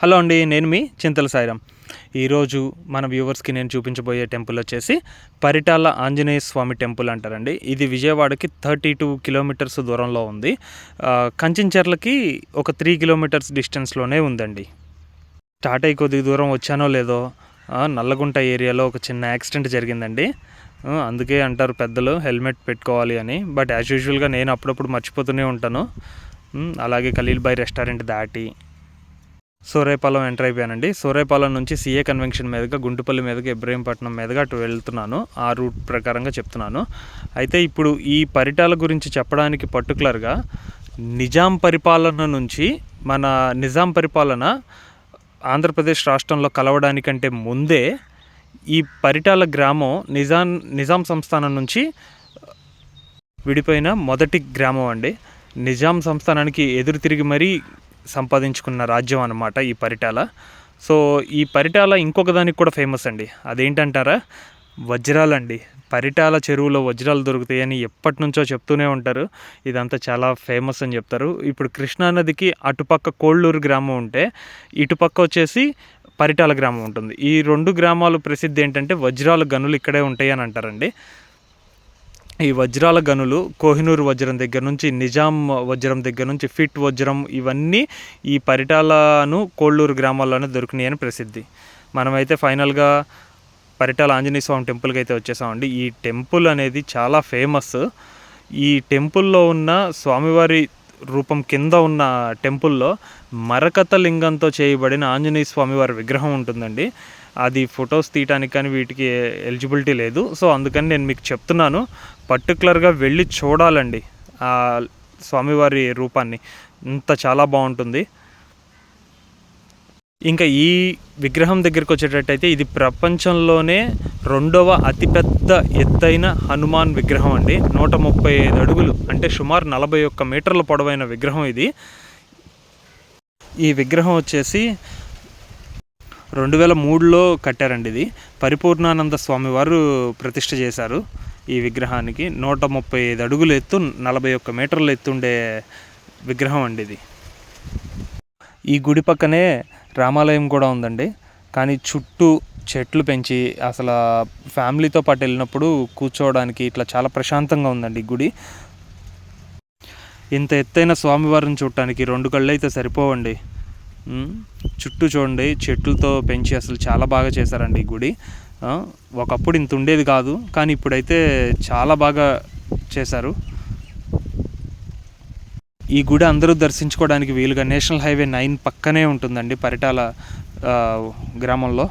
Hello అండి, నేను మీ చింతల సాయిరాం. ఈరోజు మన వ్యూవర్స్కి నేను చూపించబోయే టెంపుల్ వచ్చేసి పరిటాల ఆంజనేయ స్వామి టెంపుల్ అంటారండి. ఇది విజయవాడకి 32 కిలోమీటర్స్ దూరంలో ఉంది. కంచించర్లకి ఒక 3 కిలోమీటర్స్ డిస్టెన్స్లోనే ఉందండి. స్టార్ట్ అయ్యి కొద్ది దూరం వచ్చానో లేదో నల్లగుంట ఏరియాలో ఒక చిన్న యాక్సిడెంట్ జరిగిందండి. అందుకే అంటారు పెద్దలు హెల్మెట్ పెట్టుకోవాలి అని. బట్ యాజ్ యూజువల్గా నేను అప్పుడప్పుడు మర్చిపోతూనే ఉంటాను. అలాగే ఖలీల్ బాయ్ రెస్టారెంట్ దాటి సూరైపాలెం ఎంటర్ అయిపోయానండి. సూరైపాలెం నుంచి సిఏ కన్వెన్షన్ మీదుగా గుంటుపల్లి మీదుగా ఇబ్రహీంపట్నం మీదుగా అటు వెళ్తున్నాను. ఆ రూట్ ప్రకారంగా చెప్తున్నాను. అయితే ఇప్పుడు ఈ పరిటాల గురించి చెప్పడానికి పర్టికులర్గా నిజాం పరిపాలన నుంచి మన నిజాం పరిపాలన ఆంధ్రప్రదేశ్ రాష్ట్రంలో కలవడానికంటే ముందే ఈ పరిటాల గ్రామం నిజాం సంస్థానం నుంచి విడిపోయిన మొదటి గ్రామం అండి. నిజాం సంస్థానానికి ఎదురు తిరిగి మరీ సంపాదించుకున్న రాజ్యం అన్నమాట ఈ పరిటాల. సో ఈ పరిటాల ఇంకొక దానికి కూడా ఫేమస్ అండి. అదేంటంటారా? వజ్రాలండి. పరిటాల చెరువులో వజ్రాలు దొరుకుతాయని ఎప్పటి నుంచో చెప్తూనే ఉంటారు. ఇదంతా చాలా ఫేమస్ అని చెప్తారు. ఇప్పుడు కృష్ణానదికి అటుపక్క కోళ్ళూరు గ్రామం ఉంటే ఇటుపక్క వచ్చేసి పరిటాల గ్రామం ఉంటుంది. ఈ 2 గ్రామాలు ప్రసిద్ధి ఏంటంటే వజ్రాల గనులు ఇక్కడే ఉంటాయి అని అంటారండి. ఈ వజ్రాల గనులు కోహినూరు వజ్రం దగ్గర నుంచి నిజాం వజ్రం దగ్గర నుంచి ఫిట్ వజ్రం ఇవన్నీ ఈ పరిటాలను కోళ్ళూరు గ్రామాల్లోనే దొరికినాయని ప్రసిద్ధి. మనమైతే ఫైనల్గా పరిటాల ఆంజనేయ స్వామి టెంపుల్కి అయితే వచ్చేసామండి. ఈ టెంపుల్ అనేది చాలా ఫేమస్. ఈ టెంపుల్లో ఉన్న స్వామివారి రూపం కింద ఉన్న టెంపుల్లో మరకత లింగంతో చేయబడిన ఆంజనేయ స్వామివారి విగ్రహం ఉంటుందండి. అది ఫొటోస్ తీయటానికి కానీ వీటికి ఎలిజిబిలిటీ లేదు. సో అందుకని నేను మీకు చెప్తున్నాను, పర్టికులర్గా వెళ్ళి చూడాలండి ఆ స్వామివారి రూపాన్ని. ఇంత చాలా బాగుంటుంది. ఇంకా ఈ విగ్రహం దగ్గరికి వచ్చేటట్టయితే ఇది ప్రపంచంలోనే 2వ అతిపెద్ద ఎత్తైన హనుమాన్ విగ్రహం అండి. 135 అడుగులు అంటే సుమారు 41 మీటర్ల పొడవైన విగ్రహం ఇది. ఈ విగ్రహం వచ్చేసి 2003లో కట్టారండి. ఇది పరిపూర్ణానంద స్వామి వారు ప్రతిష్ఠ చేశారు. ఈ విగ్రహానికి 135 అడుగులు ఎత్తు, 41 మీటర్ల ఎత్తుండే విగ్రహం అండి ఇది. ఈ గుడి పక్కనే రామాలయం కూడా ఉందండి. కానీ చుట్టూ చెట్లు పెంచి అసలు ఫ్యామిలీతో పాటు వెళ్ళినప్పుడు కూర్చోవడానికి ఇట్లా చాలా ప్రశాంతంగా ఉందండి ఈ గుడి. ఇంత ఎత్తైన స్వామివారిని చూడటానికి 2 కళ్ళు అయితే సరిపోవండి. చుట్టూ చూడండి, చెట్లతో పెంచి అసలు చాలా బాగా చేశారండి ఈ గుడి. ఒకప్పుడు ఇంత ఉండేది కాదు, కానీ ఇప్పుడైతే చాలా బాగా చేశారు. ఈ గుడి అందరూ దర్శించుకోవడానికి వీలుగా నేషనల్ హైవే 9 పక్కనే ఉంటుందండి పరిటాల గ్రామంలో.